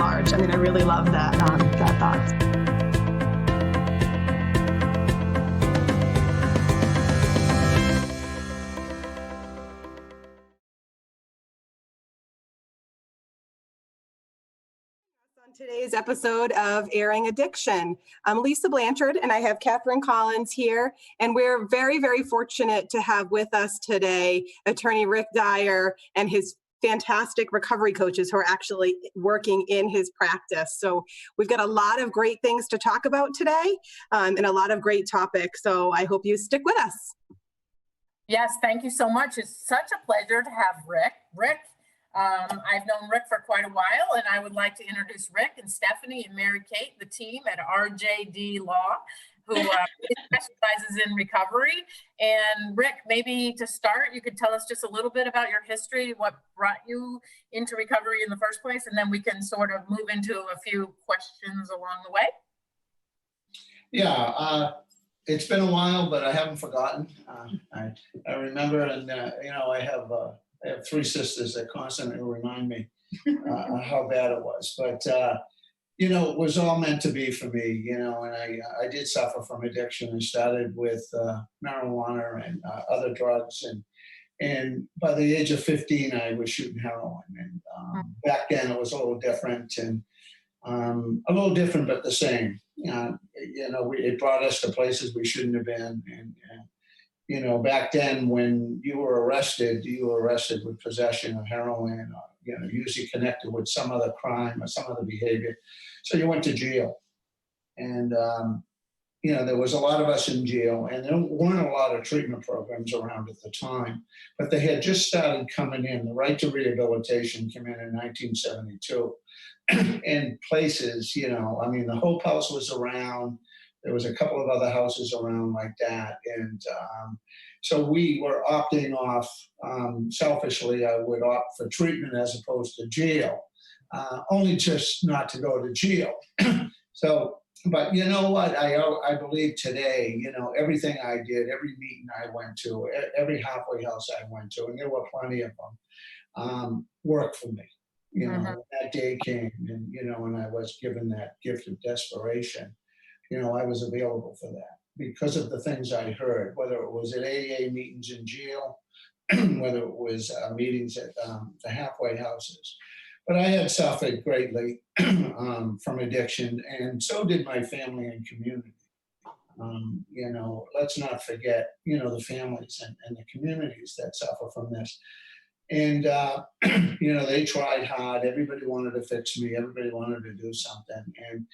large. I mean, I really love that thought. Today's episode of Airing Addiction. I'm Lisa Blanchard, and I have Catherine Collins here, and we're very, very fortunate to have with us today attorney Rick Dyer and his fantastic recovery coaches who are actually working in his practice. So we've got a lot of great things to talk about today, and a lot of great topics. So I hope you stick with us. Yes, thank you so much. It's such a pleasure to have Rick. I've known Rick for quite a while, and I would like to introduce Rick and Stephanie and Mary Kate, the team at RJD Law, who specializes in recovery. And Rick, maybe to start, you could tell us just a little bit about your history, what brought you into recovery in the first place, and then we can sort of move into a few questions along the way. Yeah, it's been a while, but I haven't forgotten. I remember, and I have three sisters that constantly remind me how bad it was. But, it was all meant to be for me, and I did suffer from addiction. I started with marijuana and other drugs. And by the age of 15, I was shooting heroin. And back then it was a little different, and a little different, but the same. It brought us to places we shouldn't have been. And back then when you were arrested with possession of heroin, or, usually connected with some other crime or some other behavior. So you went to jail. And, there was a lot of us in jail, and there weren't a lot of treatment programs around at the time, but they had just started coming in. The right to rehabilitation came in 1972. And places, the Hope House was around. There was a couple of other houses around like that. And so we were opting off, selfishly, I would opt for treatment as opposed to jail, only just not to go to jail. So, but you know what, I believe today, everything I did, every meeting I went to, every halfway house I went to, and there were plenty of them, worked for me. That day came, and, and I was given that gift of desperation. I was available for that because of the things I heard, whether it was at AA meetings in jail, whether it was meetings at the halfway houses. But I had suffered greatly from addiction, and so did my family and community. Let's not forget, the families and the communities that suffer from this. And, they tried hard. Everybody wanted to fix me. Everybody wanted to do something. And,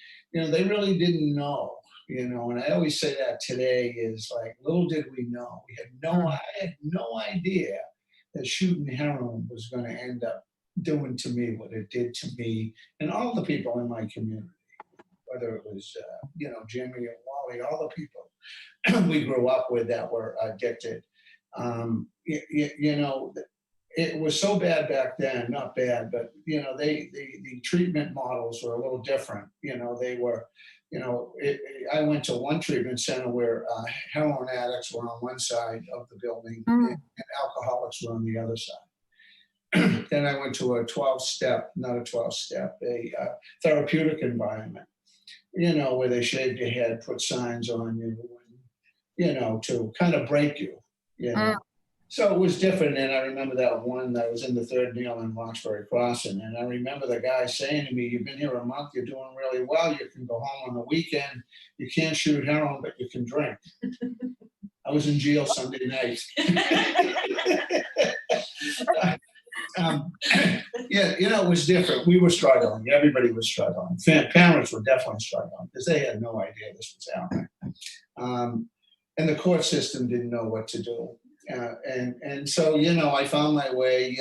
they really didn't know, and I always say that today is like, little did we know. I had no idea that shooting heroin was going to end up doing to me what it did to me and all the people in my community, whether it was, Jimmy or Wally, all the people we grew up with that were addicted. It was so bad back then, not bad, but, the treatment models were a little different. They were, I went to one treatment center where heroin addicts were on one side of the building and alcoholics were on the other side. Then I went to a 12-step, not a 12-step, a therapeutic environment, where they shaved your head, put signs on you, and, to kind of break you, So it was different, and I remember that one that was in the third meal in Roxbury Crossing, and I remember the guy saying to me, "You've been here a month, you're doing really well, you can go home on the weekend, you can't shoot heroin, but you can drink." I was in jail Sunday night. It was different. We were struggling. Everybody was struggling. Parents were definitely struggling because they had no idea this was happening. And the court system didn't know what to do. And so, I found my way,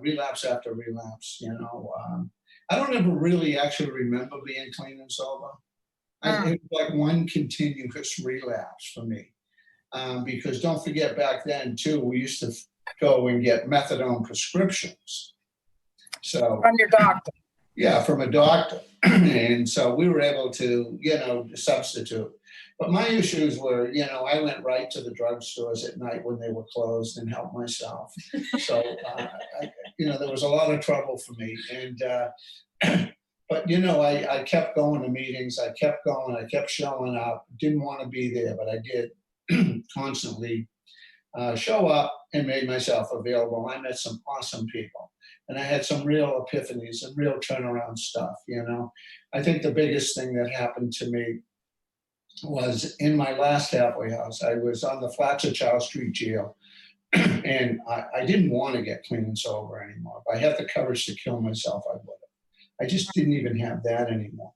relapse after relapse, I don't ever really actually remember being clean and sober. It was like one continuous relapse for me. Because don't forget back then too, we used to go and get methadone prescriptions. So from your doctor. Yeah, from a doctor. And so we were able to, substitute. But my issues were, I went right to the drugstores at night when they were closed and helped myself. So, there was a lot of trouble for me. And But, I kept going to meetings. I kept going. I kept showing up. Didn't want to be there, but I did constantly show up and made myself available. I met some awesome people, and I had some real epiphanies and real turnaround stuff. I think the biggest thing that happened to me was in my last halfway house. I was on the flats of Charles Street Jail, and I didn't want to get clean and sober anymore. If I had the courage to kill myself, I would have. I just didn't even have that anymore.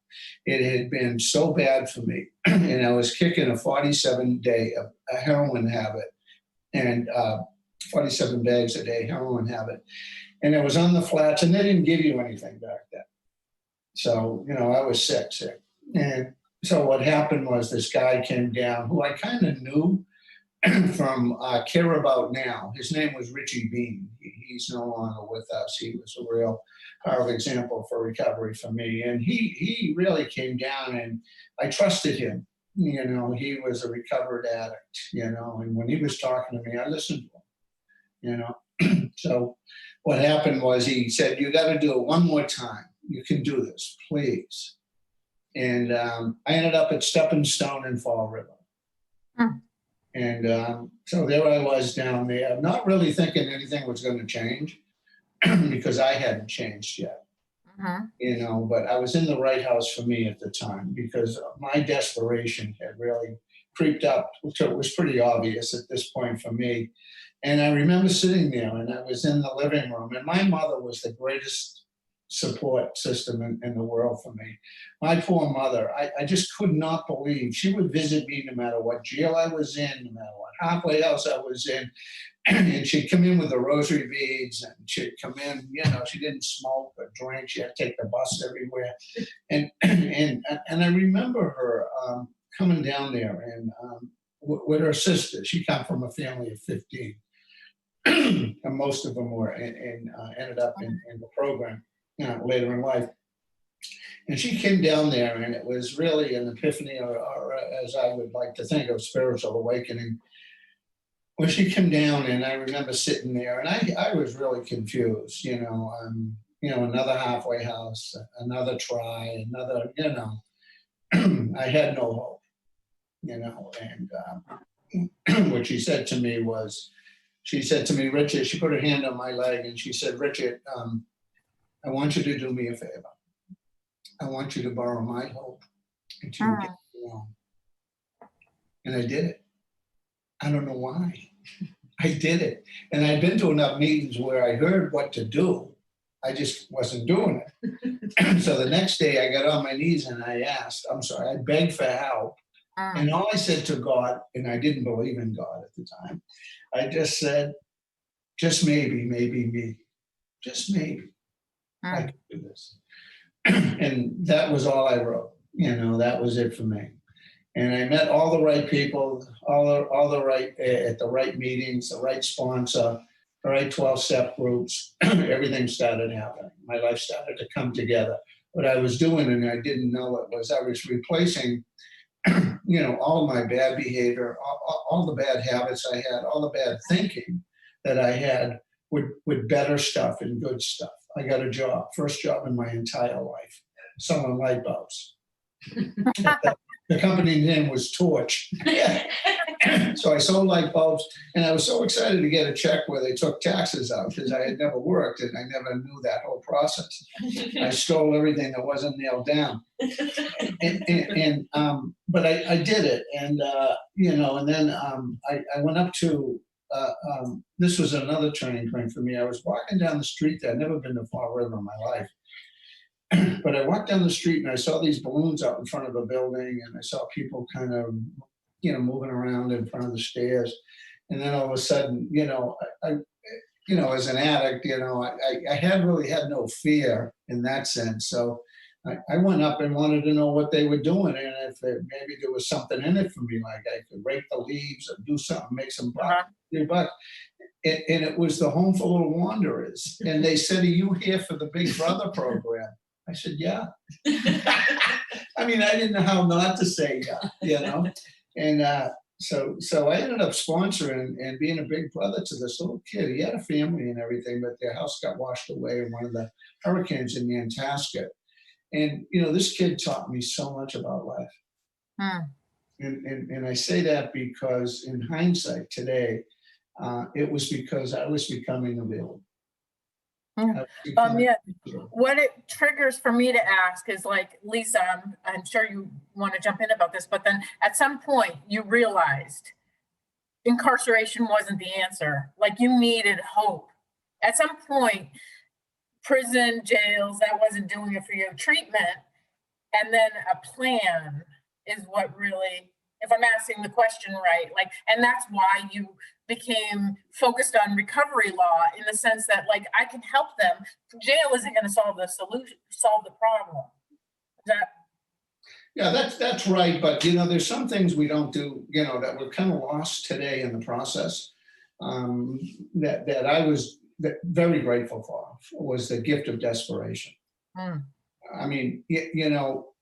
It had been so bad for me, and I was kicking a 47-day a heroin habit, and 47 bags a day heroin habit. And it was on the flats, and they didn't give you anything back then. So, I was sick. And so what happened was this guy came down who I kind of knew from Care About Now. His name was Richie Bean. He's no longer with us. He was a real powerful example for recovery for me. And he really came down, and I trusted him. He was a recovered addict, and when he was talking to me, I listened to him, So what happened was he said, "You got to do it one more time. You can do this, please." And I ended up at Stepping Stone in Fall River. And so there I was down there, not really thinking anything was going to change because I hadn't changed yet. But I was in the right house for me at the time because my desperation had really creeped up. So it was pretty obvious at this point for me. And I remember sitting there, and I was in the living room, and my mother was the greatest support system in the world for me. My poor mother, I just could not believe she would visit me no matter what jail I was in, no matter what halfway house I was in. And she'd come in with the rosary beads, and she'd come in, she didn't smoke or drink. She had to take the bus everywhere. And I remember her coming down there and with her sister. She came from a family of 15. And most of them were and ended up in the program later in life. And she came down there, and it was really an epiphany, or as I would like to think of, spiritual awakening. When she came down, and I remember sitting there, and I was really confused, another halfway house, another try, another, I had no hope, and what she said to me was, Richard, she put her hand on my leg, and she said, "Richard, I want you to do me a favor. I want you to borrow my hope until you get me along." And I did it. I don't know why. I did it. And I'd been to enough meetings where I heard what to do. I just wasn't doing it. So the next day I got on my knees and I begged for help. And all I said to God, and I didn't believe in God at the time, I just said, just maybe me. Just maybe I could do this. And that was all I wrote. That was it for me. And I met all the right people, all the right at the right meetings, the right sponsor, the right 12-step groups. Everything started happening. My life started to come together. What I was doing, and I didn't know it, was I was replacing, all of my bad behavior, all the bad habits I had, all the bad thinking that I had with better stuff and good stuff. I got a job, first job in my entire life, selling light bulbs. The company name was Torch. So I sold light bulbs, and I was so excited to get a check where they took taxes out because I had never worked and I never knew that whole process. I stole everything that wasn't nailed down. But I did it, and and then I went up to. This was another turning point for me. I was walking down the street there. I'd never been to Fall River in my life. But I walked down the street and I saw these balloons out in front of a building, and I saw people kind of, moving around in front of the stairs. And then all of a sudden, I as an addict, I had really had no fear in that sense. So I went up and wanted to know what they were doing, and if maybe there was something in it for me, like I could rake the leaves or do something, make some bucks, $3. And it was the Home for Little Wanderers. And they said, "Are you here for the Big Brother program?" I said, "Yeah." I mean, I didn't know how not to say yeah, And so I ended up sponsoring and being a big brother to this little kid. He had a family and everything, but their house got washed away in one of the hurricanes in Nantasket. And, you know, this kid taught me so much about life. Hmm. And I say that because in hindsight today, it was because I was becoming available. Hmm. I was becoming Yeah. available. What it triggers for me to ask is like, Lisa, I'm sure you want to jump in about this, but then at some point you realized incarceration wasn't the answer. Like you needed hope. At some point, prison, jails, that wasn't doing it for you. Treatment and then a plan is what really, if I'm asking the question right, like, and that's why you became focused on recovery law in the sense that like I can help them. Jail isn't going to solve the solution, solve the problem. Is that Yeah, that's right. But you know, there's some things we don't do, you know, that we're kind of lost today in the process. Um, that I was very grateful for was the gift of desperation. mm, I mean, you know,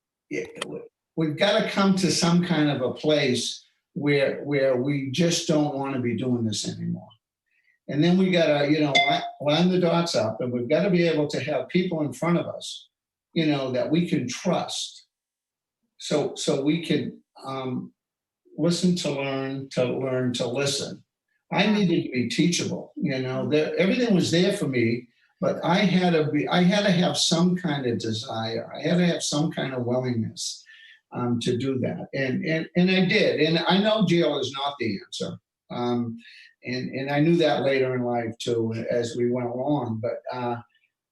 we've got to come to some kind of a place where we just don't want to be doing this anymore. And then we got to, you know, line the dots up, and we've got to be able to have people in front of us, you know, that we can trust. So we can listen to learn, to listen. I needed to be teachable, you know. Everything was there for me, but I had to have some kind of desire. I had to have some kind of willingness to do that, and I did. And I know jail is not the answer, and I knew that later in life too as we went along.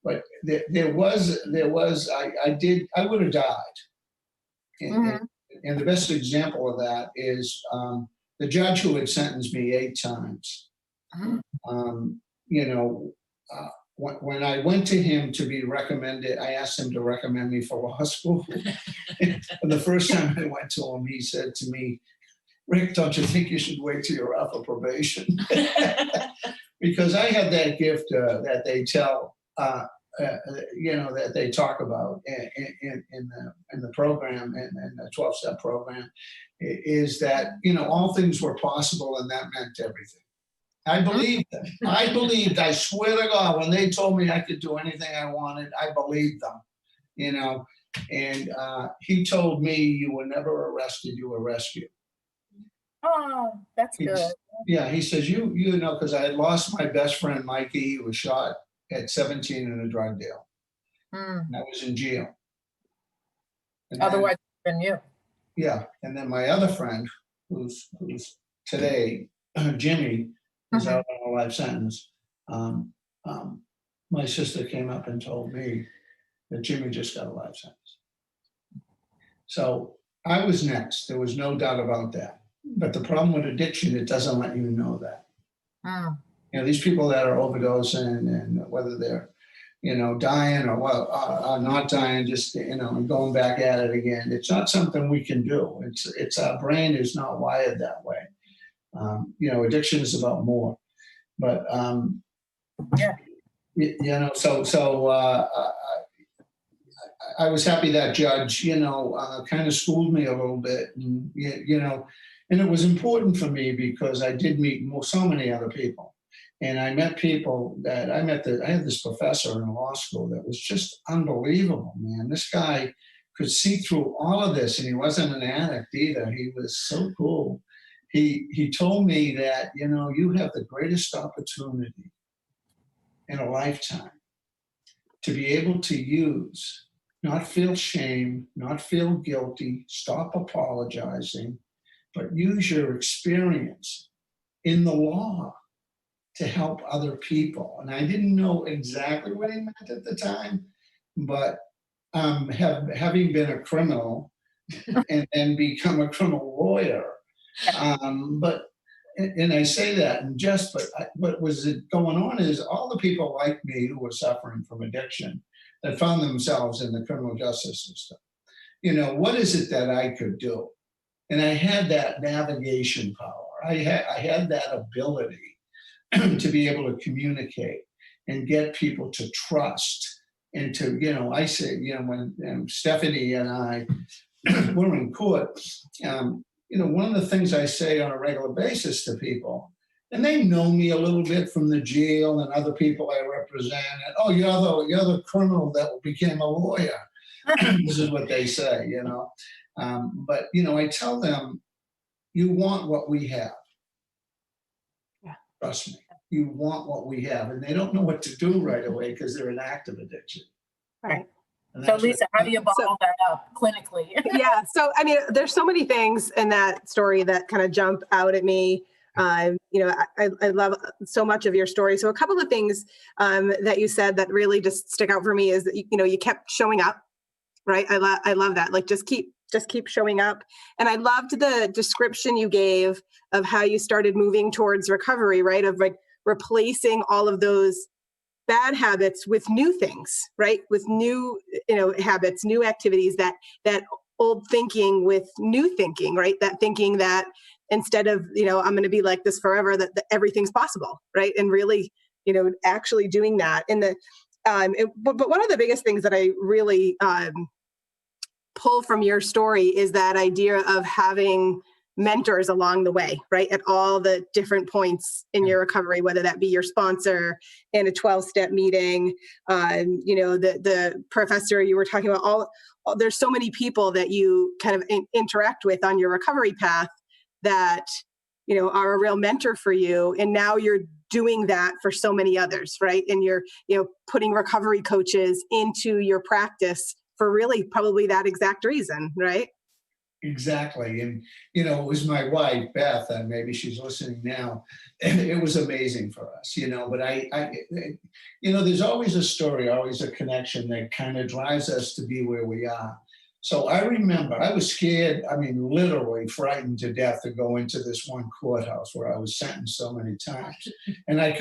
But there was I would have died. mhm, And the best example of that is the judge who had sentenced me 8 times. mhm. You know, when I went to him to be recommended, I asked him to recommend me for law school. And the first time I went to him, he said to me, "Rick, don't you think you should wait till you're off of probation?" Because I had that gift that they tell. You know, that they talk about in the program and the 12-step program is that, you know, all things were possible, and that meant everything. I believed them. I swear to God, when they told me I could do anything I wanted, I believed them, you know. And he told me, "You were never arrested, you were rescued." Oh, that's good. Yeah, he says, you know, because I had lost my best friend, Mikey. He was shot at 17 in a drug deal. Mm. And I was in jail. And then, Otherwise, than you. yeah, and then my other friend, who's today, Jimmy, who's Mhm. out on a life sentence. Um, my sister came up and told me that Jimmy just got a life sentence. So I was next. There was no doubt about that. But the problem with addiction, it doesn't let you know that. Mm. You know, these people that are overdosing, and whether they're, you know, dying or what, are not dying, just, you know, and going back at it again. It's not something we can do. It's our brain is not wired that way. You know, addiction is about more. But Yeah. you know, I was happy that judge, you know, kind of schooled me a little bit, and you know, and it was important for me because I did meet so many other people, and I met people that I had this professor in law school that was just unbelievable, man. This guy could see through all of this, and he wasn't an addict either. He was so cool. He told me that, you know, you have the greatest opportunity in a lifetime to be able to use, not feel shame, not feel guilty, stop apologizing, but use your experience in the law to help other people. And I didn't know exactly what he meant at the time, but having been a criminal and become a criminal lawyer, but and I say that in jest, but what was going on is all the people like me who were suffering from addiction that found themselves in the criminal justice system. You know, what is it that I could do? And I had that navigation power. I had that ability to be able to communicate and get people to trust and to, you know, I say, you know, when Stephanie and I were in court, you know, one of the things I say on a regular basis to people, and they know me a little bit from the jail and other people I represent. And, oh, you're the criminal that became a lawyer. This is what they say, But, I tell them, you want what we have. Yeah. Trust me, you want what we have. And they don't know what to do right away because they're in active addiction. Right. And So that's Lisa, how do you So- bottle that up clinically? Yeah. So, I mean, there's so many things in that story that kind of jump out at me. I love so much of your story. So a couple of things that you said that really just stick out for me is that, you kept showing up, right? I love that. Like, just keep showing up. And I loved the description you gave of how you started moving towards recovery, right? Of like replacing all of those bad habits with new things, right? With new, habits, new activities, that old thinking with new thinking, right? That thinking that instead of, I'm going to be like this forever, that everything's possible, right? And really, actually doing that. And but one of the biggest things that I really pull from your story is that idea of having mentors along the way, right? At all the different points in your recovery, whether that be your sponsor in a 12-step meeting, the professor you were talking about, all there's so many people that you kind of interact with on your recovery path that, are a real mentor for you. And now you're doing that for so many others, right? And you're, putting recovery coaches into your practice for really probably that exact reason, right? Exactly. And, it was my wife, Beth, and maybe she's listening now. And it was amazing for us, but there's always a story, always a connection that kind of drives us to be where we are. So I remember I was scared, literally frightened to death to go into this one courthouse where I was sentenced so many times. And I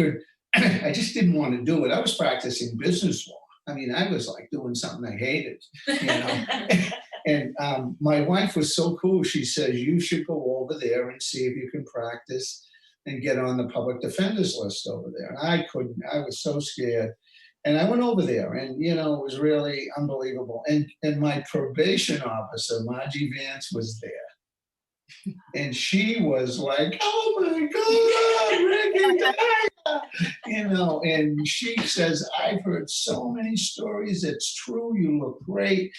just didn't want to do it. I was practicing business law. I was like doing something I hated, And my wife was so cool. She says, you should go over there and see if you can practice and get on the public defender's list over there. And I couldn't. I was so scared. And I went over there, and, it was really unbelievable. And my probation officer, Margie Vance, was there. And she was like, oh, my God, Ricky Dyer. And she says, I've heard so many stories. It's true. You look great.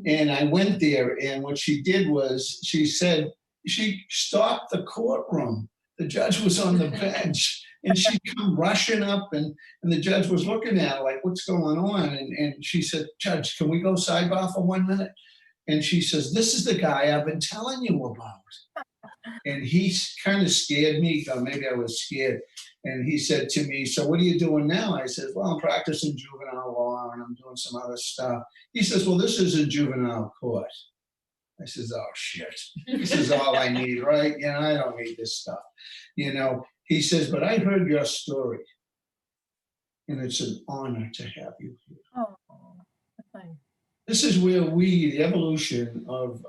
And I went there, and what she did was she said, she stopped the courtroom. The judge was on the bench, and she come rushing up, and the judge was looking at her like, what's going on? And she said, Judge, can we go sidebar for 1 minute? And she says, this is the guy I've been telling you about. And he kind of scared me, or maybe I was scared. And he said to me, so what are you doing now? I said, well, I'm practicing juvenile law and I'm doing some other stuff. He says, well, this is a juvenile court. I says, oh, shit. This is all I need, right? I don't need this stuff. He says, but I heard your story. And it's an honor to have you here. Oh, thanks. This is where the evolution of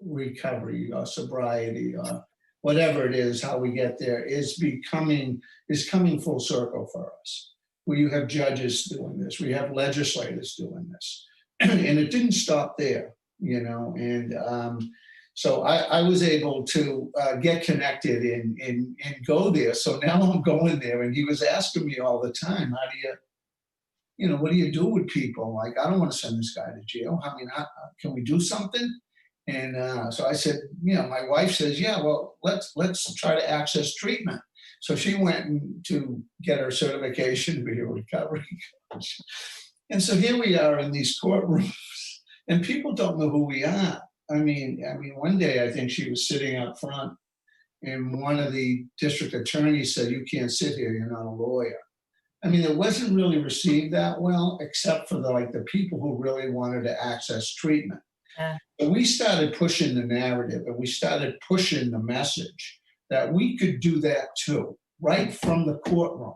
recovery or sobriety or whatever it is, how we get there, is coming full circle for us. Where you have judges doing this, we have legislators doing this, and it didn't stop there, And so I was able to get connected and go there. So now I'm going there, and he was asking me all the time, how do you, what do you do with people? Like, I don't want to send this guy to jail. Can we do something? And so I said, my wife says, yeah, well, let's try to access treatment. So she went to get her certification to be a recovery coach. And so here we are in these courtrooms, and people don't know who we are. One day I think she was sitting up front, and one of the district attorneys said, you can't sit here, you're not a lawyer. It wasn't really received that well, except for the people who really wanted to access treatment. But we started pushing the narrative, and we started pushing the message that we could do that too, right from the courtroom.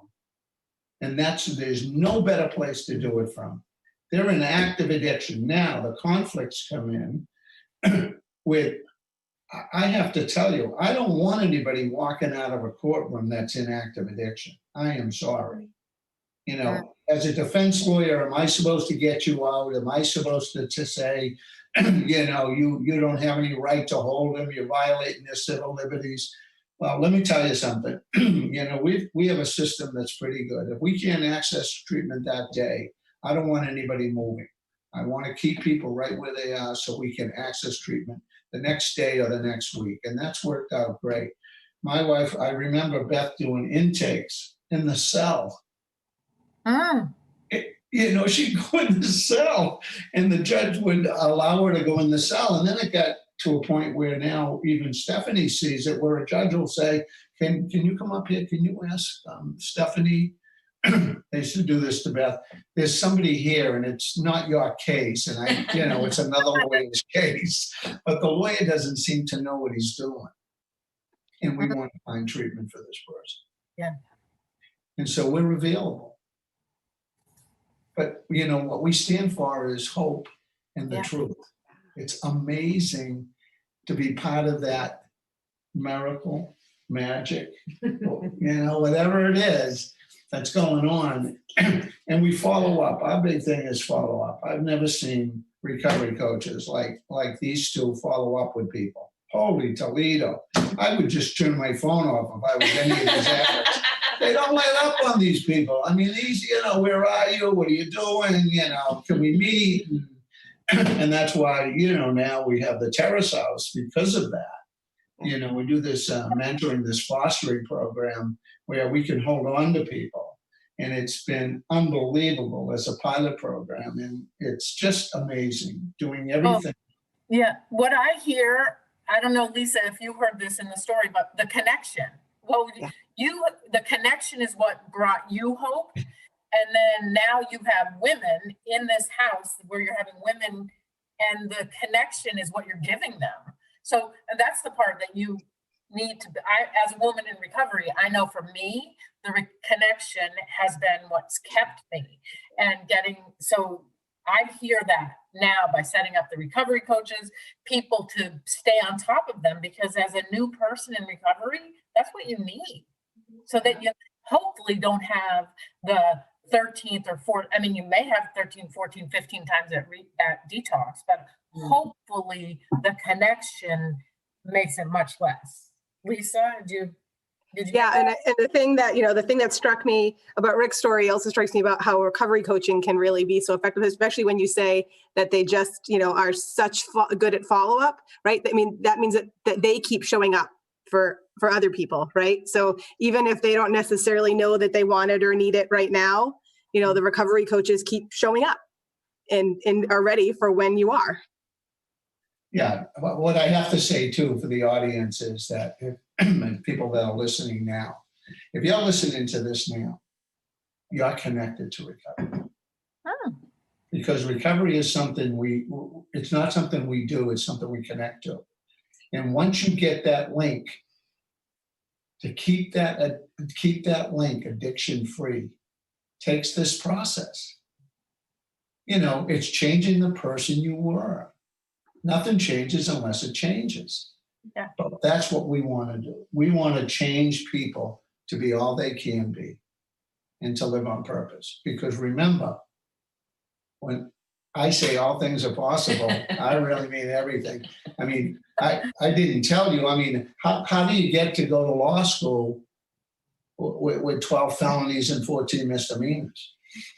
And there's no better place to do it from. They're in active addiction. Now the conflicts come in with, I have to tell you, I don't want anybody walking out of a courtroom that's in active addiction. I am sorry. As a defense lawyer, am I supposed to get you out? Am I supposed to say, you don't have any right to hold them, you're violating their civil liberties? Well, let me tell you something. We have a system that's pretty good. If we can't access treatment that day, I don't want anybody moving. I want to keep people right where they are so we can access treatment the next day or the next week. And that's worked out great. My wife, I remember Beth doing intakes in the cell. She'd go in the cell and the judge would allow her to go in the cell. And then it got to a point where now even Stephanie sees it, where a judge will say, can you come up here? Can you ask Stephanie? They used to do this to Beth. There's somebody here and it's not your case. And it's another lawyer's case, but the lawyer doesn't seem to know what he's doing. And we want to find treatment for this person. Yeah. And so we're available. But, what we stand for is hope and the truth. It's amazing to be part of that miracle, magic, whatever it is that's going on. And we follow up. Our big thing is follow up. I've never seen recovery coaches like these two follow up with people. Holy Toledo. I would just turn my phone off if I was any of these addicts. They don't let up on these people. I mean, these, where are you? What are you doing? Can we meet? And that's why, now we have the Terrace House because of that. We do this mentoring, this fostering program where we can hold on to people. And it's been unbelievable as a pilot program. And it's just amazing doing everything. Yeah. What I hear, I don't know, Lisa, if you heard this in the story, but the connection. The connection is what brought you hope. And then now you have women in this house where you're having women, and the connection is what you're giving them. So, and that's the part that you need to, as a woman in recovery, I know for me, the connection has been what's kept me and so I hear that now by setting up the recovery coaches, people to stay on top of them, because as a new person in recovery, that's what you need. So that you hopefully don't have the 13th or 14th, I mean, you may have 13, 14, 15 times at detox, but hopefully the connection makes it much less. Lisa, did you? Yeah, and the thing that struck me about Rick's story also strikes me about how recovery coaching can really be so effective, especially when you say that they just, are such good at follow-up, right? I mean, that means that they keep showing up for other people, right? So even if they don't necessarily know that they want it or need it right now, the recovery coaches keep showing up and are ready for when you are. Yeah, what I have to say too for the audience is that if people that are listening now, if you're listening to this now, you're connected to recovery. Because recovery is something it's not something we do, it's something we connect to. And once you get that link, to keep that link addiction free takes this process. It's changing the person you were. Nothing changes unless it changes. Yeah. But that's what we want to do. We want to change people to be all they can be and to live on purpose. Because remember, when I say all things are possible, I really mean everything. I mean, I didn't tell you. I mean, how do you get to go to law school with 12 felonies and 14 misdemeanors?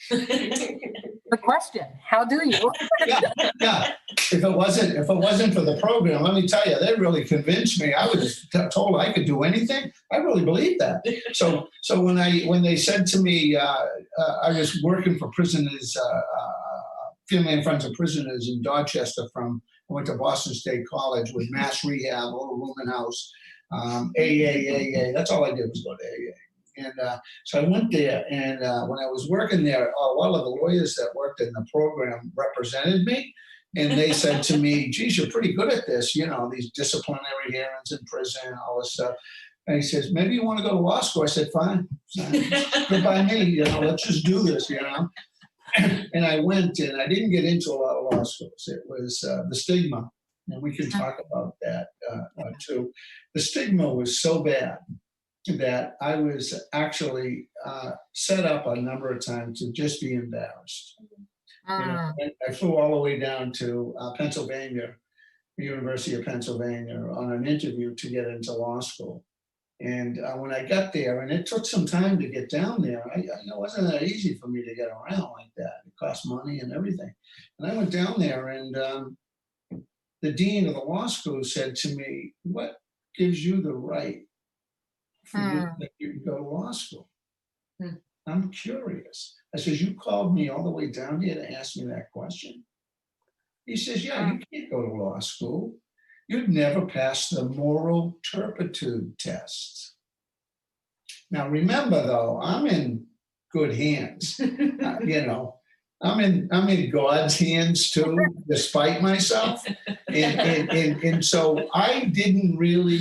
The question, how do you? Yeah. If it wasn't for the program, let me tell you, they really convinced me. I was told I could do anything. I really believed that. So when they said to me, I was working for prisoners, family and friends of prisoners in Dorchester. I went to Boston State College with mass rehab, little rooming house, AA. That's all I did was go to AA. And so I went there, and when I was working there, a lot of the lawyers that worked in the program represented me, and they said to me, geez, you're pretty good at this, these disciplinary hearings in prison, all this stuff. And he says, maybe you want to go to law school? I said, fine. Good by me, let's just do this, And I went, and I didn't get into a lot of law schools. It was the stigma, and we can talk about that too. The stigma was so bad that I was actually set up a number of times to just be embarrassed. I flew all the way down to Pennsylvania, the University of Pennsylvania, on an interview to get into law school. And when I got there, and it took some time to get down there, it wasn't that easy for me to get around like that. costs money and everything. And I went down there, and the dean of the law school said to me, what gives you the right for you to think you can go to law school? I'm curious. I says, you called me all the way down here to ask me that question? He says, yeah, you can't go to law school. You'd never pass the moral turpitude test. Now, remember, though, I'm in good hands. I'm in God's hands too, despite myself. And so I didn't really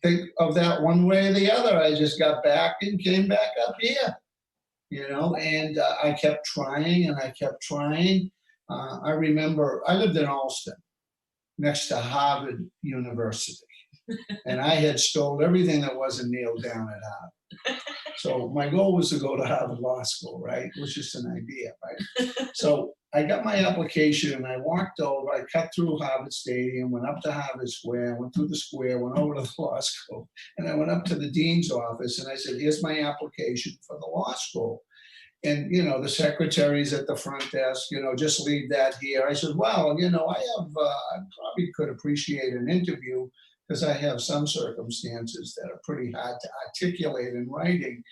think of that one way or the other. I just got back and came back up here, and I kept trying and I kept trying. I remember I lived in Alston next to Harvard University. And I had stole everything that wasn't nailed down at Harvard. So my goal was to go to Harvard Law School, right? It was just an idea, right? So I got my application and I walked over, I cut through Harvard Stadium, went up to Harvard Square, went through the square, went over to the law school, and I went up to the dean's office and I said, here's my application for the law school. And, the secretary's at the front desk, just leave that here. I said, well, I probably could appreciate an interview because I have some circumstances that are pretty hard to articulate in writing.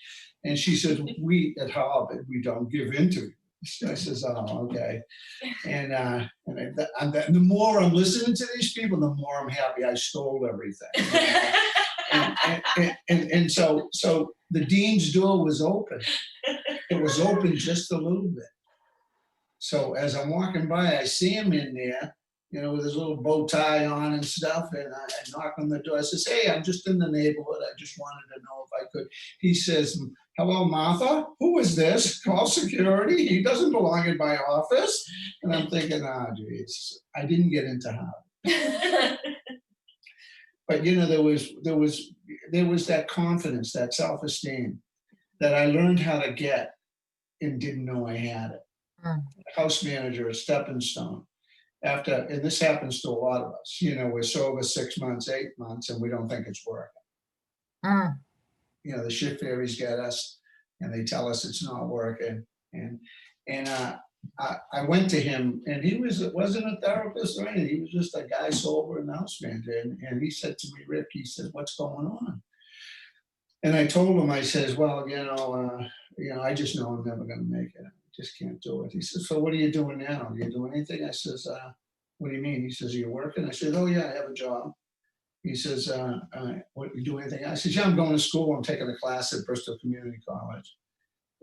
And she said, we at Harvard, we don't give interviews. I says, oh, okay. And the more I'm listening to these people, the more I'm happy I stole everything. And so the dean's door was open. It was open just a little bit. So as I'm walking by, I see him in there, with his little bow tie on and stuff. And I knock on the door. I says, hey, I'm just in the neighborhood. I just wanted to know if I could. He says, hello, Martha. Who is this? Call security. He doesn't belong in my office. And I'm thinking, geez, I didn't get into Harvard. But there was that confidence, that self-esteem that I learned how to get and didn't know I had it. House manager, a stepping stone. And this happens to a lot of us, we're sober 6 months, 8 months, and we don't think it's working. The shift fairies get us and they tell us it's not working. And I went to him, and he wasn't a therapist or anything. He was just a guy sober and house manager. And he said to me, Rick, he says, what's going on? And I told him, I says, well, I just know I'm never going to make it. I just can't do it. He says, so what are you doing now? Are you doing anything? I says, what do you mean? He says, are you working? I said, oh, yeah, I have a job. He says, what, you do anything? I says, yeah, I'm going to school. I'm taking a class at Bristol Community College.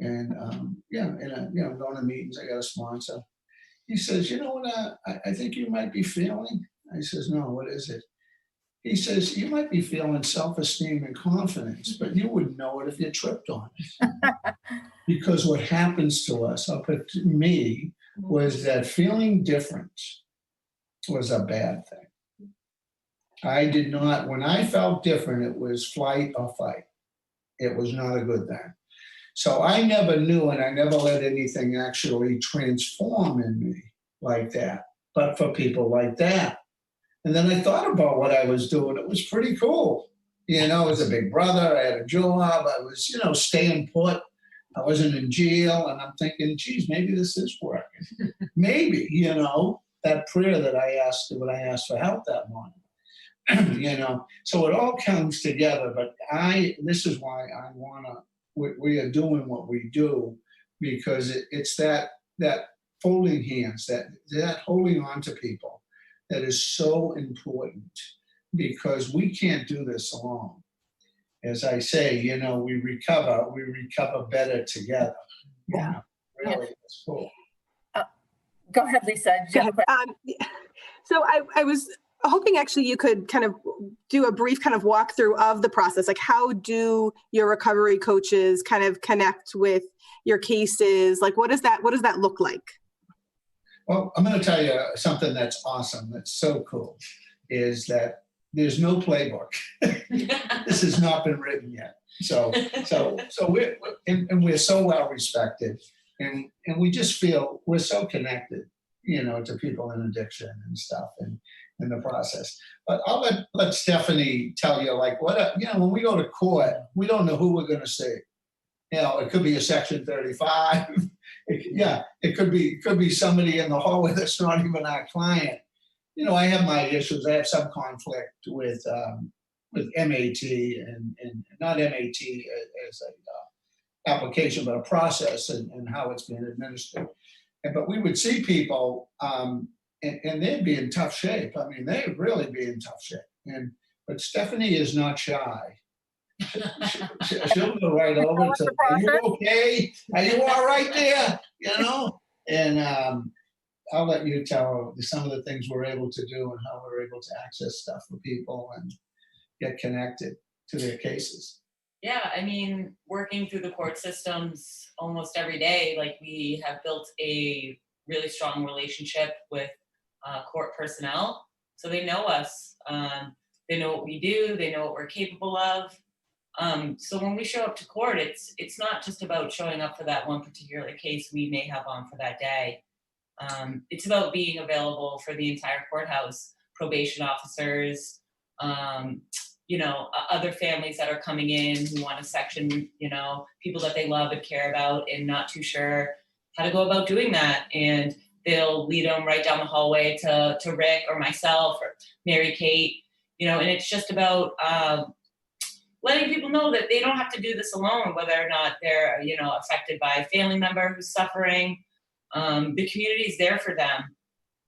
And I'm going to meetings. I got a sponsor. He says, you know what I think you might be feeling? I says, no, what is it? He says, you might be feeling self-esteem and confidence, but you wouldn't know it if you tripped on it. Because what happens to us, up at me, was that feeling different was a bad thing. I did not, when I felt different, it was flight or fight. It was not a good thing. So I never knew, and I never let anything actually transform in me like that, but for people like that. And then I thought about what I was doing. It was pretty cool. I was a big brother. I had a job. I was, staying put. I wasn't in jail. And I'm thinking, geez, maybe this is working. Maybe, that prayer that I asked when I asked for help that morning. So it all comes together. But this is why I want to, we are doing what we do, because it's that folding hands, that holding on to people that is so important, because we can't do this alone. As I say, we recover better together. Yeah. Really, it's cool. Go ahead, Lisa. So I was hoping actually you could kind of do a brief kind of walkthrough of the process. Like, how do your recovery coaches kind of connect with your cases? Like, what does that look like? Well, I'm going to tell you something that's awesome. That's so cool, is that there's no playbook. This has not been written yet. So we're so well respected, and we just feel we're so connected, to people in addiction and stuff, and in the process. But I'll let Stephanie tell you, like, when we go to court, we don't know who we're going to see. It could be a Section 35. Yeah, it could be somebody in the hallway that's not even our client. You know, I have my issues. I have some conflict with MAT and not MAT as a application, but a process and how it's being administered. But we would see people, and they'd be in tough shape. I mean, they'd really be in tough shape. But Stephanie is not shy. She'll go right over to, are you okay? Are you all right there? You know? And I'll let you tell some of the things we're able to do and how we're able to access stuff for people and get connected to their cases. Yeah, I mean, working through the court systems almost every day, like we have built a really strong relationship with court personnel. So they know us, they know what we do, they know what we're capable of. So when we show up to court, it's not just about showing up for that one particular case we may have on for that day. It's about being available for the entire courthouse, probation officers, other families that are coming in who want a section, people that they love and care about and not too sure how to go about doing that. And they'll lead them right down the hallway to Rick or myself or Mary Kate, and it's just about letting people know that they don't have to do this alone, whether or not they're, affected by a family member who's suffering. The community is there for them.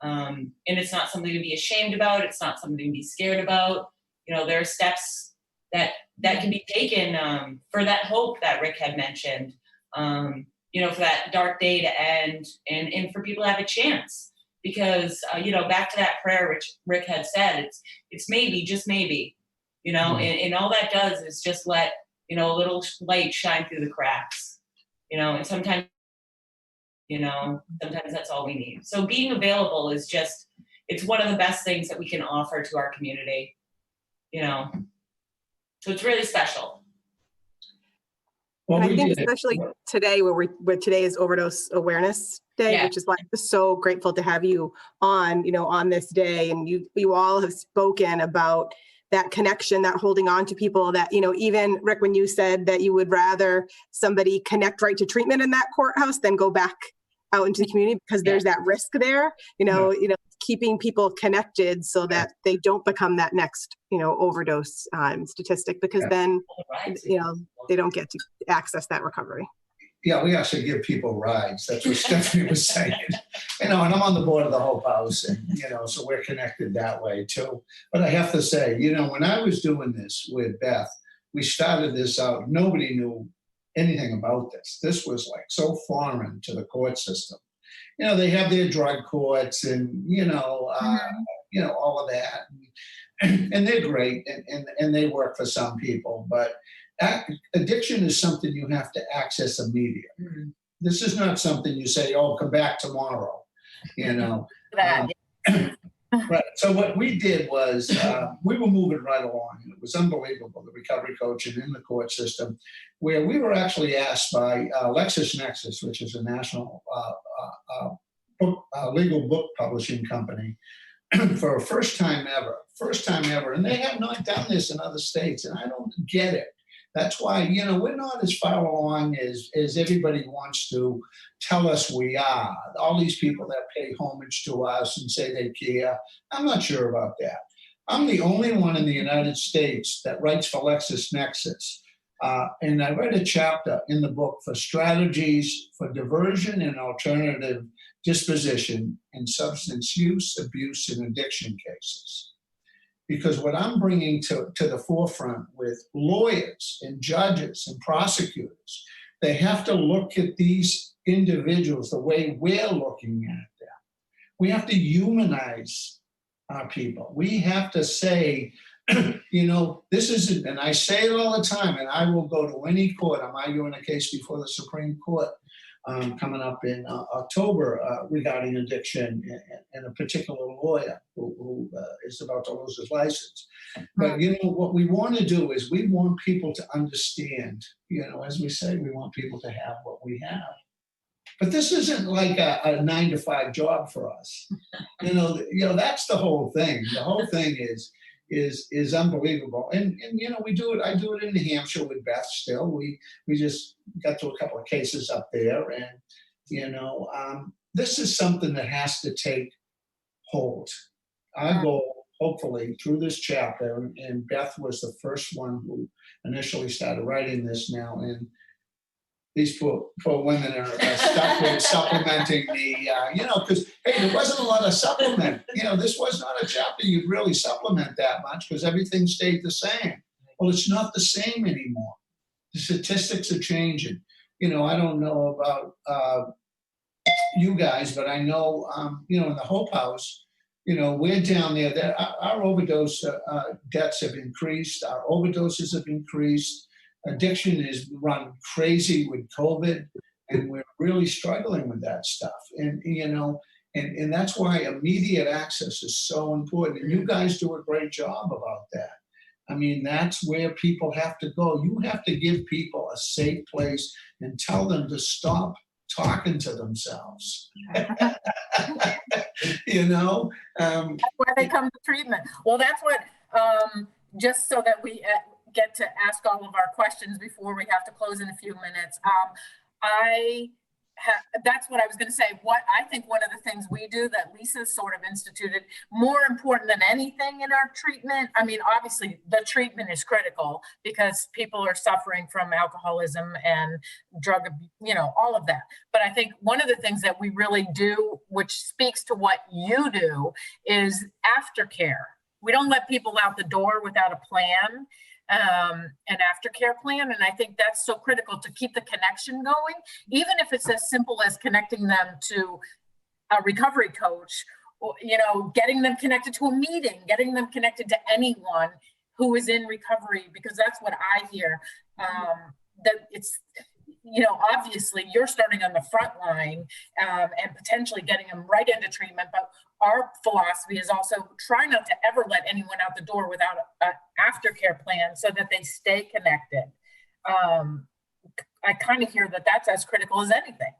And it's not something to be ashamed about. It's not something to be scared about. There are steps that can be taken for that hope that Rick had mentioned, for that dark day to end and for people to have a chance. Because, back to that prayer which Rick had said, it's maybe, just maybe, and all that does is just let, a little light shine through the cracks, and sometimes that's all we need. So being available is it's one of the best things that we can offer to our community, so it's really special. And I think especially today where today is Overdose Awareness Day, which is why I'm so grateful to have you on, on this day. And you all have spoken about that connection, that holding on to people that, even Rick, when you said that you would rather somebody connect right to treatment in that courthouse than go back out into the community because there's that risk there, keeping people connected so that they don't become that next, overdose statistic, because then, they don't get to access that recovery. Yeah, we actually give people rides. That's what Stephanie was saying. And I'm on the board of the Hope House, and so we're connected that way too. But I have to say, when I was doing this with Beth, we started this out. Nobody knew anything about this. This was like so foreign to the court system. They have their drug courts and all of that, and they're great and they work for some people, but addiction is something you have to access immediately. Mm-hmm. This is not something you say, "Oh, come back tomorrow," Right. So what we did was we were moving right along. It was unbelievable, the recovery coaching in the court system, where we were actually asked by LexisNexis, which is a national legal book publishing company, for a first time ever. And they have not done this in other states, and I don't get it. That's why, we're not as far along as everybody wants to tell us we are. All these people that pay homage to us and say they care, I'm not sure about that. I'm the only one in the United States that writes for LexisNexis. And I read a chapter in the book for strategies for diversion and alternative disposition in substance use, abuse, and addiction cases. Because what I'm bringing to the forefront with lawyers and judges and prosecutors, they have to look at these individuals the way we're looking at them. We have to humanize our people. We have to say, this isn't, and I say it all the time, and I will go to any court. I'm arguing a case before the Supreme Court coming up in October regarding addiction and a particular lawyer who is about to lose his license. But, what we want to do is we want people to understand, as we say, we want people to have what we have. But this isn't like a 9-to-5 job for us. That's the whole thing. The whole thing is unbelievable. And we do it. I do it in New Hampshire with Beth still. We just got to a couple of cases up there, and This is something that has to take hold. Our goal, hopefully, through this chapter, and Beth was the first one who initially started writing this now, and these poor women are stuck with supplementing because, hey, there wasn't a lot of supplement. This was not a chapter you'd really supplement that much because everything stayed the same. Well, it's not the same anymore. The statistics are changing. I don't know about you guys, but I know, in the Hope House, we're down there. Our overdose deaths have increased. Our overdoses have increased. Addiction is run crazy with COVID, and we're really struggling with that stuff. And that's why immediate access is so important. And you guys do a great job about that. I mean, that's where people have to go. You have to give people a safe place and tell them to stop talking to themselves. That's why they come to treatment. Well, that's what, just so that we get to ask all of our questions before we have to close in a few minutes. That's what I was going to say. What I think one of the things we do that Lisa sort of instituted, more important than anything in our treatment. I mean, obviously the treatment is critical because people are suffering from alcoholism and drug, all of that. But I think one of the things that we really do, which speaks to what you do, is aftercare. We don't let people out the door without a plan. An aftercare plan. And I think that's so critical to keep the connection going, even if it's as simple as connecting them to a recovery coach, or, getting them connected to a meeting, getting them connected to anyone who is in recovery, because that's what I hear. That it's, obviously you're starting on the front line and potentially getting them right into treatment, but our philosophy is also try not to ever let anyone out the door without an aftercare plan so that they stay connected. I kind of hear that that's as critical as anything.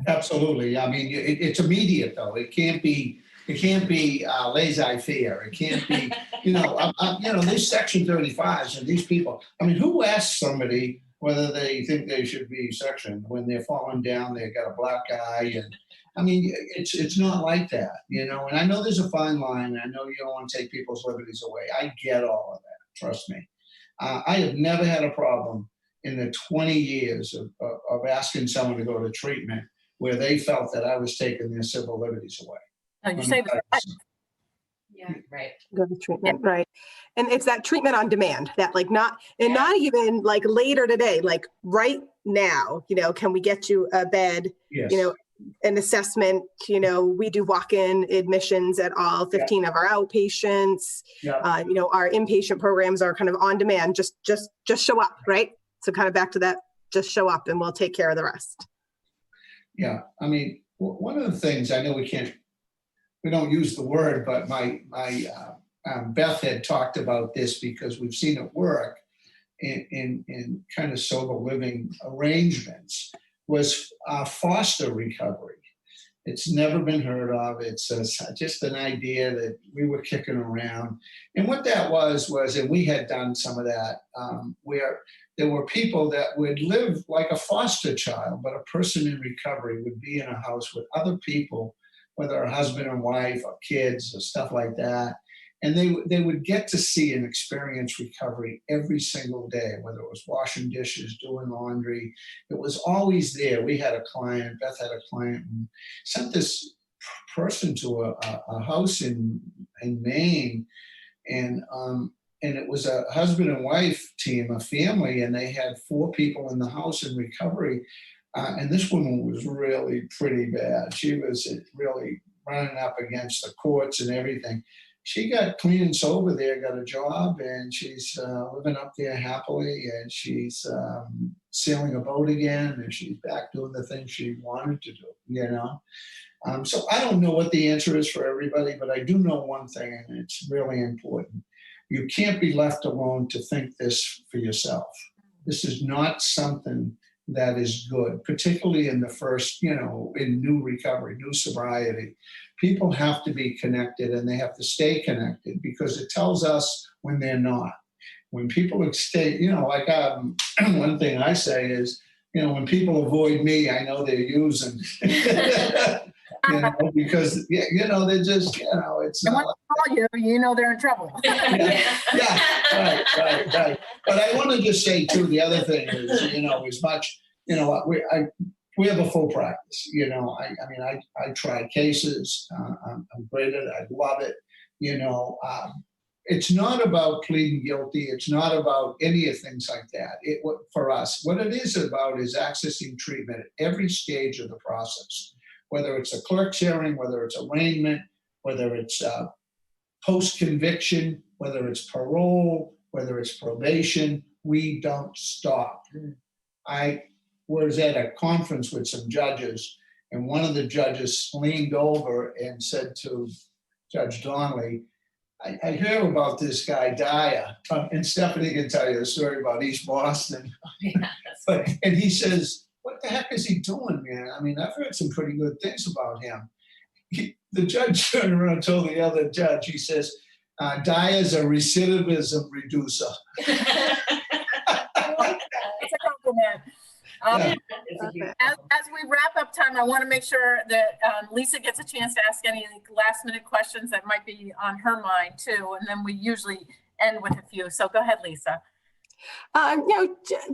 Absolutely. I mean, it's immediate though. It can't be laissez-faire. It can't be, these Section 35s and these people. I mean, who asks somebody whether they think they should be sectioned when they're falling down? They got a black eye, and I mean, it's not like that, And I know there's a fine line. I know you don't want to take people's liberties away. I get all of that. Trust me. I have never had a problem in the 20 years of asking someone to go to treatment where they felt that I was taking their civil liberties away. No, you say that. Yeah, right. Go to treatment, right? And it's that treatment on demand that not even like later today, like right now, can we get you a bed, Yes. An assessment, we do walk-in admissions at all 15 of our outpatients. Yeah. Our inpatient programs are kind of on demand, just show up, right? So kind of back to that, just show up and we'll take care of the rest. Yeah. I mean, one of the things I know we don't use the word, but my Beth had talked about this because we've seen it work in kind of sober living arrangements, was foster recovery. It's never been heard of. It's just an idea that we were kicking around. And what that was, and we had done some of that, where there were people that would live like a foster child, but a person in recovery would be in a house with other people, whether a husband and wife or kids or stuff like that. And they would get to see and experience recovery every single day, whether it was washing dishes, doing laundry. It was always there. We had a client, Beth had a client, and sent this person to a house in Maine. And it was a husband and wife team, a family, and they had 4 people in the house in recovery. And this woman was really pretty bad. She was really running up against the courts and everything. She got clean and sober there, got a job, and she's living up there happily, and she's sailing a boat again, and she's back doing the things she wanted to do, So I don't know what the answer is for everybody, but I do know one thing, and it's really important. You can't be left alone to think this for yourself. This is not something that is good, particularly in the first, in new recovery, new sobriety. People have to be connected and they have to stay connected because it tells us when they're not. When people stay, one thing I say is, when people avoid me, I know they're using. Because they're just, it's And when not. they call you, you know they're in trouble. Yeah, right. But I want to just say too, the other thing is, as much, we have a full practice. I try cases. I'm great at it. I love it. It's not about pleading guilty. It's not about any of things like that. For us, what it is about is accessing treatment at every stage of the process, whether it's a clerk's hearing, whether it's arraignment, whether it's post-conviction, whether it's parole, whether it's probation. We don't stop. I was at a conference with some judges, and one of the judges leaned over and said to Judge Donnelly, I hear about this guy Dyer, and Stephanie can tell you the story about East Boston. And he says, "What the heck is he doing, man? I mean, I've heard some pretty good things about him." The judge turned around and told the other judge, he says, "Dyer's a recidivism reducer." That's a compliment. As we wrap up time, I want to make sure that Lisa gets a chance to ask any last minute questions that might be on her mind too. And then we usually end with a few. So go ahead, Lisa.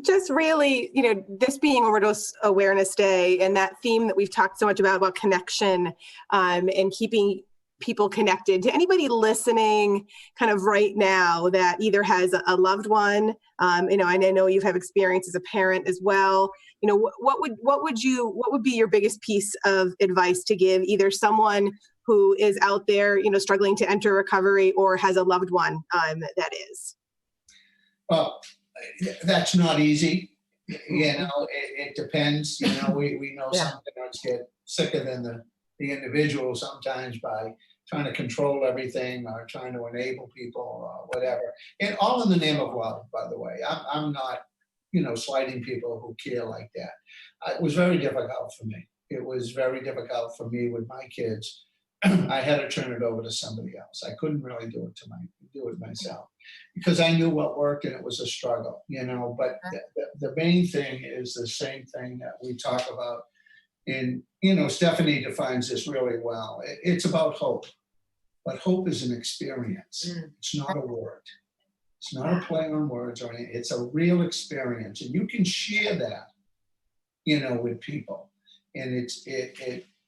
Just really, this being Overdose Awareness Day and that theme that we've talked so much about connection and keeping people connected. To anybody listening kind of right now that either has a loved one, and I know you have experience as a parent as well, what would be your biggest piece of advice to give either someone who is out there, struggling to enter recovery or has a loved one that is? Well, that's not easy. It depends. We know some parents get sicker than the individual sometimes by trying to control everything or trying to enable people or whatever. And all in the name of love, by the way. I'm not, slighting people who care like that. It was very difficult for me. It was very difficult for me with my kids. I had to turn it over to somebody else. I couldn't really do it myself because I knew what worked and it was a struggle, but the main thing is the same thing that we talk about in, Stephanie defines this really well. It's about hope, but hope is an experience. It's not a word. It's not a play on words or anything. It's a real experience, and you can share that, with people. And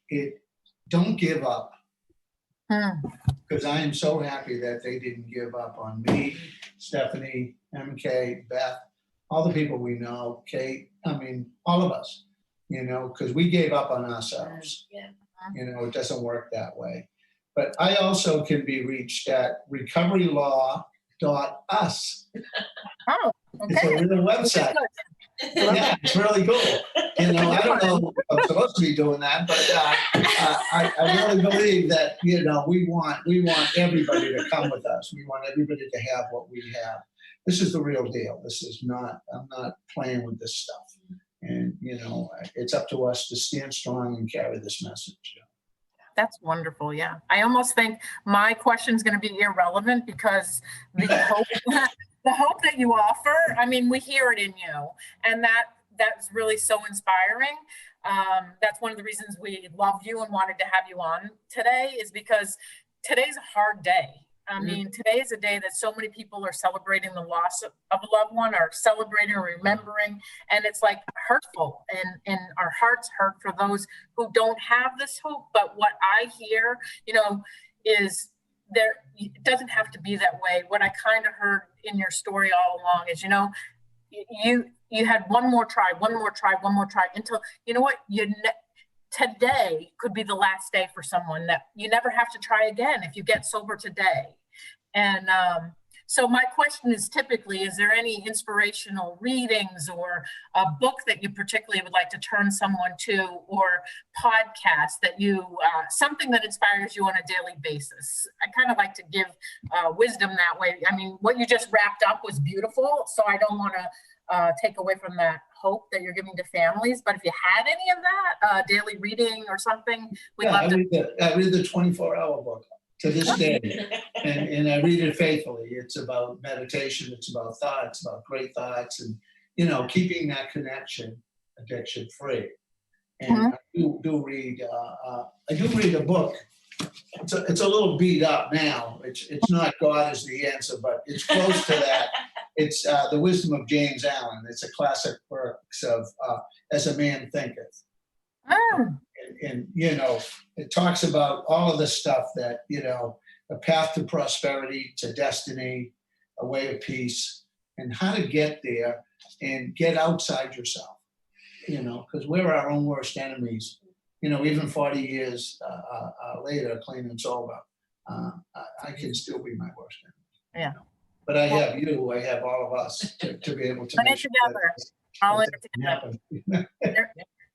it don't give up. Because I am so happy that they didn't give up on me, Stephanie, MK, Beth, all the people we know, Kate, all of us, because we gave up on ourselves. It doesn't work that way. But I also can be reached at recoverylaw.us. Oh, okay. It's a real website. Yeah, it's really cool. I don't know if I'm supposed to be doing that, but I really believe that, we want everybody to come with us. We want everybody to have what we have. This is the real deal. I'm not playing with this stuff. And, it's up to us to stand strong and carry this message. That's wonderful. Yeah. I almost think my question is going to be irrelevant because the hope that you offer, we hear it in you, and that's really so inspiring. That's one of the reasons we loved you and wanted to have you on today, is because today's a hard day. Today is a day that so many people are celebrating the loss of a loved one, or celebrating or remembering, and it's like hurtful, and our hearts hurt for those who don't have this hope. But what I hear, is it doesn't have to be that way. What I kind of heard in your story all along is, you had one more try until, today could be the last day for someone, that you never have to try again if you get sober today. And so my question is, typically, is there any inspirational readings or a book that you particularly would like to turn someone to, or podcast that something that inspires you on a daily basis? I kind of like to give wisdom that way. What you just wrapped up was beautiful, so I don't want to take away from that hope that you're giving to families. But if you had any of that daily reading or something, we'd love to. I read the 24-hour book to this day, and I read it faithfully. It's about meditation. It's about thoughts, about great thoughts, and keeping that connection addiction free. And I do read a book. It's a little beat up now. It's not God is the answer, but it's close to that. It's The Wisdom of James Allen. It's a classic works of As a Man Thinketh. And you know, it talks about all of the stuff that, you know, a path to prosperity, to destiny, a way of peace, and how to get there and get outside yourself, you know, because we're our own worst enemies. You know, even 40 years later, clean and sober, I can still be my worst enemy. Yeah. You know? But I have you, I have all of us to be able to Put it make sure together. All in that it doesn't together. happen.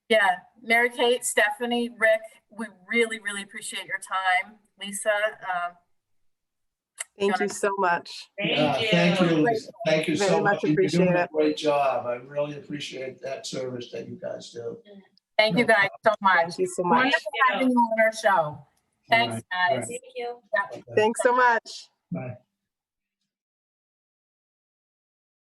Yeah, Mary Kate, Stephanie, Rick, we really, really appreciate your time. Lisa, Thank you so much. Thank you. Thank you, Lisa. Thank you Very so much much. You're appreciate doing a it. great job. I really appreciate that service that you guys do. thank you guys so much. Thank you so much. Wonderful having you on our show. Thanks, All guys. right. Thank you. Yeah. Thanks so much. Bye.